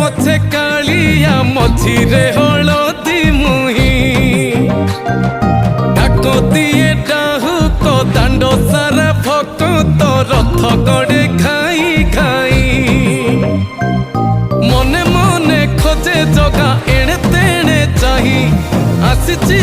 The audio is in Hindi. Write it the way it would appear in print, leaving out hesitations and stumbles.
पछे कालिया मझिरे हलदी मुही डाको दिए डाहुक दांड सारा भक्त रथ गड़े खाई खाई मने मने खोजे जगा एणे तेणे चाही आसिची